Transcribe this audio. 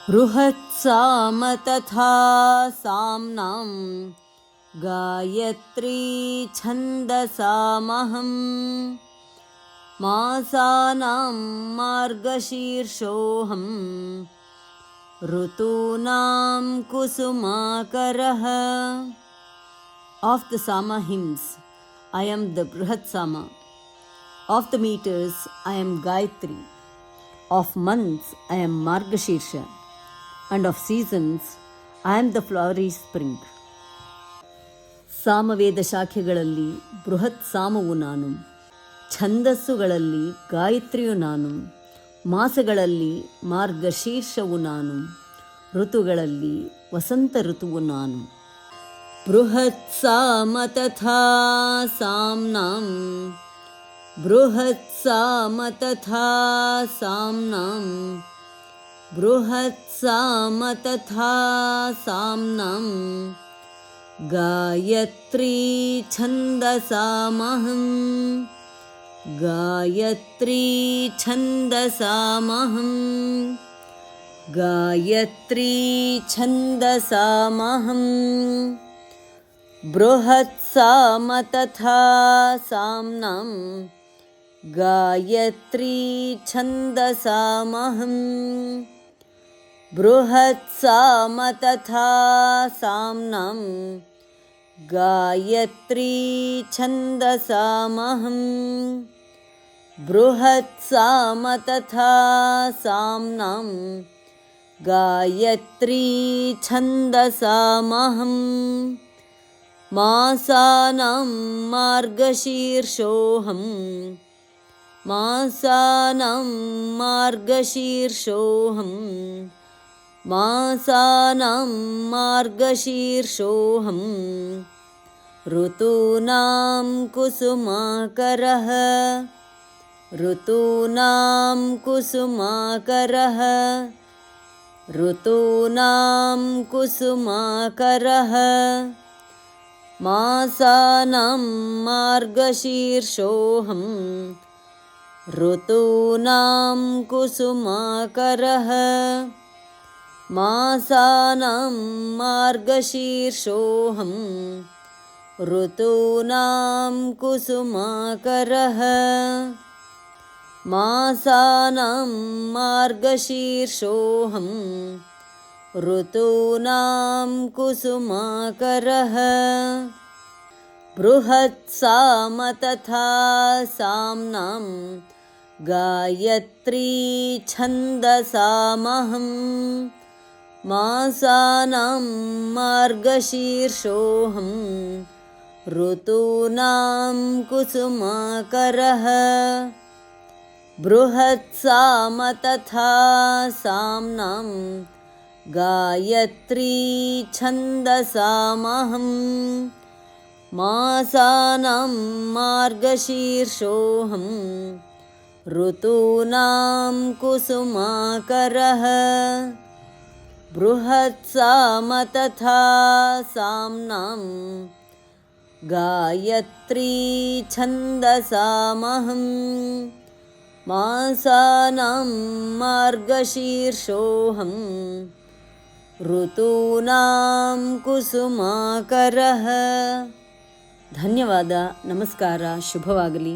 बृहत्साम तथा साम्नां गायत्री छन्दसामहं मासानां मार्गशीर्षोऽहं ऋतूनां कुसुमाकरः. Of the Sama hymns, I am the Brihat Sama. Of the meters, I am Gayatri. Of months, I am Margashirsha. And of seasons, I am the flowery spring. Samaveda ಶಾಖೆಗಳಲ್ಲಿ ಬೃಹತ್ ಸಾಮವು ನಾನು, ಛಂದಸ್ಸುಗಳಲ್ಲಿ ಗಾಯತ್ರಿಯು ನಾನು, ಮಾಸಗಳಲ್ಲಿ ಮಾರ್ಗಶೀರ್ಷವು ನಾನು, ಋತುಗಳಲ್ಲಿ ವಸಂತ ಋತುವು ನಾನು. ಬೃಹತ್ ಸಾಮ ತಥಾ ಸಾಮ್ನಾಂ ಬೃಹತ್ ಸಾಮ ತಥಾ ಸಾಮ್ನಾಂ ಬೃಹತ್ ಸಾಮ ತಥಾ ಸಾಮ್ನಾಂ ಗಾಯತ್ರೀ ಛಂದಸಾಮಹಂ ಗಾಯತ್ರೀ ಛಂದಸಾಮಹಂ ಗಾಯತ್ರೀ ಛಂದಸಾಮಹಂ. ಬೃಹತ್ ಸಾಮ ತಥಾ ಸಾಮ್ನಾಂ ಗಾಯತ್ರೀ ಛಂದಸಾಮಹಂ ಬೃಹತ್ ಸಾಮ ತಥಾ ಸಾಮ್ನಾಂ ಗಾಯತ್ರೀ ಛಂದಸಾಮಹಂ ಬೃಹತ್ ಸಾಮ ತಥಾ ಸಾಮ್ನಾಂ ಗಾಯತ್ರೀ ಛಂದಸಾಮಹಂ ಮಾಸಾನಾಂ ಮಾರ್ಗಶೀರ್ಷೋऽಹಂ ಮಾಸಾನಾಂ ಮಾರ್ಗಶೀರ್ಷೋऽಹಂ ಮಾಸಾನಾಂ ಮಾರ್ಗಶೀರ್ಷೋऽಹಂ ಋತೂನಾಂ ಕುಸುಮಾಕರಃ ಋತೂನಾಂ ಕುಸುಮಾಕರಃ ಋತೂನಾಂ ಕುಸುಮಾಕರಃ ಮಾಸಾನಾಂ ಮಾರ್ಗಶೀರ್ಷೋऽಹಂ ಋತೂನಾಂ ಕುಸುಮಾಕರಃ ಮಾಸಾನಾಂ ಮಾರ್ಗಶೀರ್ಷೋऽಹಂ ಋತೂನಾಂ ಕುಸುಮಾಕರಃ ಮಾಸಾನಾಂ ಮಾರ್ಗಶೀರ್ಷೋऽಹಂ ಋತೂನಾಂ ಕುಸುಮಾಕರಃ. ಬೃಹತ್ ಸಾಮ ತಥಾ ಸಾಮ್ನಾಂ ಗಾಯತ್ರೀ ಛಂದಸಾಮಹಂ ಮಾಸಾನಾಂ ಮಾರ್ಗಶೀರ್ಷೋऽಹಂ ಋತೂನಾಂ ಕುಸುಮಾಕರಃ. ಬೃಹತ್ ಸಾಮ ತಥಾ ಸಾಮ್ನಾಂ ಗಾಯತ್ರೀ ಛಂದಸಾಮಹಂ ಮಾಸಾನಾಂ ಮಾರ್ಗಶೀರ್ಷೋऽಹಂ ಋತೂನಾಂ ಕುಸುಮಾಕರಃ. ಬೃಹತ್ ಸಾಮ ತಥಾ ಸಾಮ್ನಾಂ ಗಾಯತ್ರೀ ಛಂದಸಾಮಹಂ ಮಾಸಾನಾಂ ಮಾರ್ಗಶೀರ್ಷೋऽಹಂ ಋತೂನಾಂ ಕುಸುಮಾಕರಃ. ಧನ್ಯವಾದ. ನಮಸ್ಕಾರ. ಶುಭವಾಗಲಿ.